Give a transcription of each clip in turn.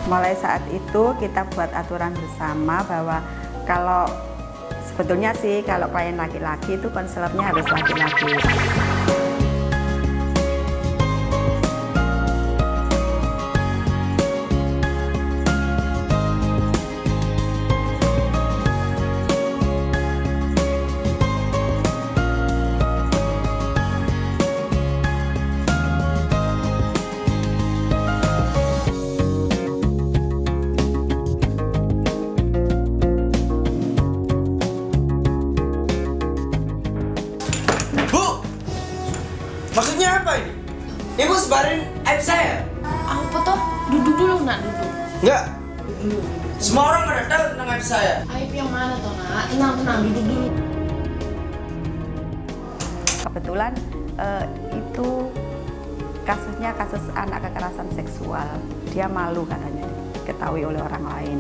Mulai saat itu kita buat aturan bersama bahwa kalau sebetulnya sih kalau klien laki-laki itu konselornya harus laki-laki. Maksudnya apa ini? Ibu sebarin aib saya? Apa toh? Duduk dulu nak, duduk. Enggak. Semua orang pada tahu tentang aib saya. Aib yang mana toh nak? Tenang, duduk dulu. Kebetulan itu kasusnya kasus anak kekerasan seksual. Dia malu katanya diketahui oleh orang lain.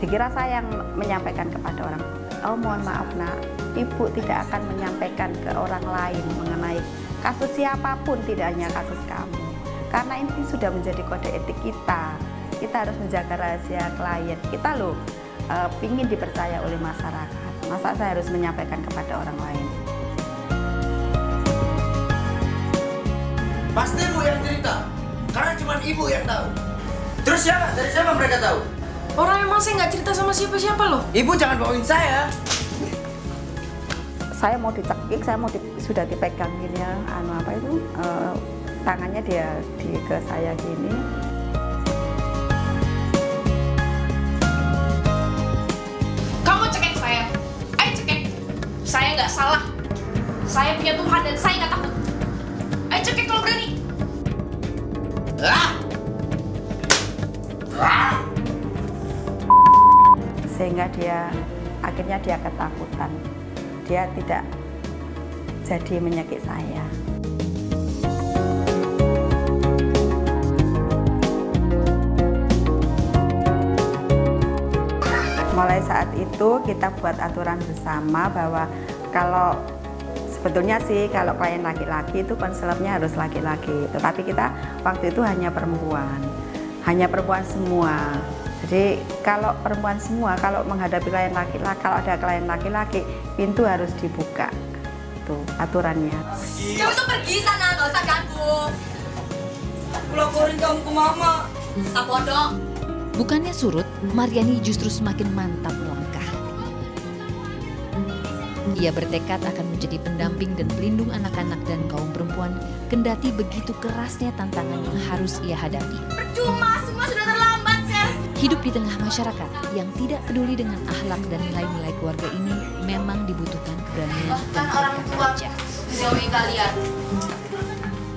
Dikira saya yang menyampaikan kepada orang. Oh mohon maaf nak, ibu tidak akan menyampaikan ke orang lain mengenai kasus siapapun, tidak hanya kasus kamu. Karena ini sudah menjadi kode etik kita. Kita harus menjaga rahasia klien. Kita loh pingin dipercaya oleh masyarakat. Masa saya harus menyampaikan kepada orang lain? Pasti ibu yang cerita, karena cuma ibu yang tahu. Terus siapa? Dari siapa mereka tahu? Orang emang saya nggak cerita sama siapa-siapa loh. Ibu jangan bohongin saya. Saya mau dicekik, sudah dipegang gini ya, tangannya dia ke saya gini. Kamu cekek saya. Ayo cekek. Saya nggak salah. Saya punya Tuhan dan saya nggak takut. Ayo cekek kalau berani. Sehingga akhirnya dia ketakutan. Dia tidak jadi menyekik saya. Mulai saat itu kita buat aturan bersama bahwa kalau sebetulnya sih kalau klien laki-laki itu konselornya harus laki-laki. Tetapi kita waktu itu hanya perempuan semua. Jadi kalau perempuan semua, kalau menghadapi klien laki-laki, kalau ada klien laki-laki, pintu harus dibuka. Tuh aturannya. Kamu tuh pergi sana, nggak usah ganggu. Aku laporin kamu ke mama. Tak bodoh. Bukannya surut, Maryani justru semakin mantap melangkah. Ia bertekad akan menjadi pendamping dan pelindung anak-anak dan kaum perempuan, kendati begitu kerasnya tantangan yang harus ia hadapi. Percuma, semua sudah terlambat, Sel. Hidup di tengah masyarakat yang tidak peduli dengan akhlak dan nilai-nilai keluarga ini memang dibutuhkan keberanian Bahkan dan orang tekad tua kerja. menjauhi kalian.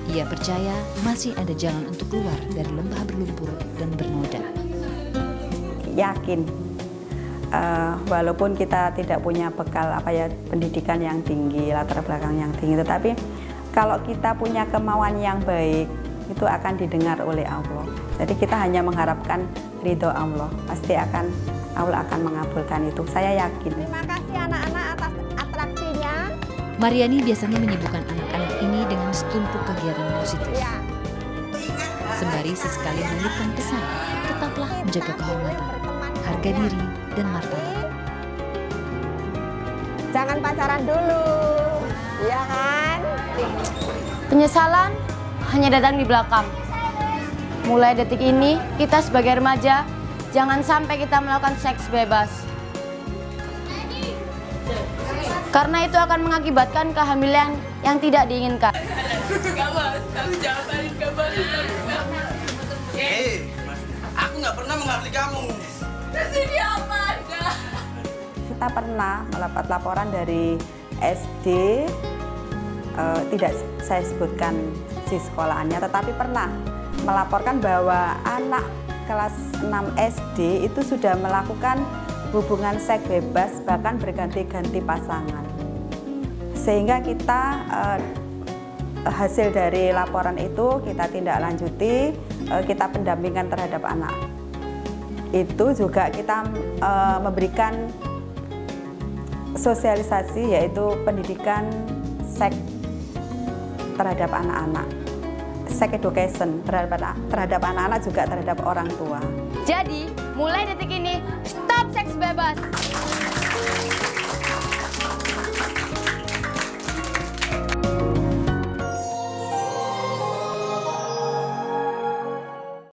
Ia percaya masih ada jalan untuk keluar dari lembah berlumpur dan bernoda. Yakin, walaupun kita tidak punya bekal pendidikan yang tinggi, latar belakang yang tinggi, tetapi kalau kita punya kemauan yang baik, itu akan didengar oleh Allah. Jadi kita hanya mengharapkan ridho Allah, pasti Allah akan mengabulkan itu. Saya yakin. Terima kasih anak-anak atas atraksinya. Maryani biasanya menyibukkan anak-anak ini dengan setumpuk kegiatan positif. Ya. Sembari sesekali menitipkan pesan, tetaplah menjaga kehormatan, harga diri, dan martabat. Jangan pacaran dulu, ya kan? Penyesalan hanya datang di belakang. Mulai detik ini, kita sebagai remaja, jangan sampai kita melakukan seks bebas. Karena itu akan mengakibatkan kehamilan yang tidak diinginkan. Aku nggak pernah mengabdi kamu. Kesini apa Anda? Kita pernah mendapat laporan dari SD, tidak saya sebutkan si sekolahannya, tetapi pernah melaporkan bahwa anak kelas 6 SD itu sudah melakukan hubungan seks bebas, bahkan berganti-ganti pasangan. Sehingga kita hasil dari laporan itu kita tindak lanjuti, kita pendampingan terhadap anak. Itu juga kita memberikan sosialisasi, yaitu pendidikan seks terhadap anak-anak. sex education terhadap anak-anak juga terhadap orang tua. Jadi, mulai detik ini, stop seks bebas.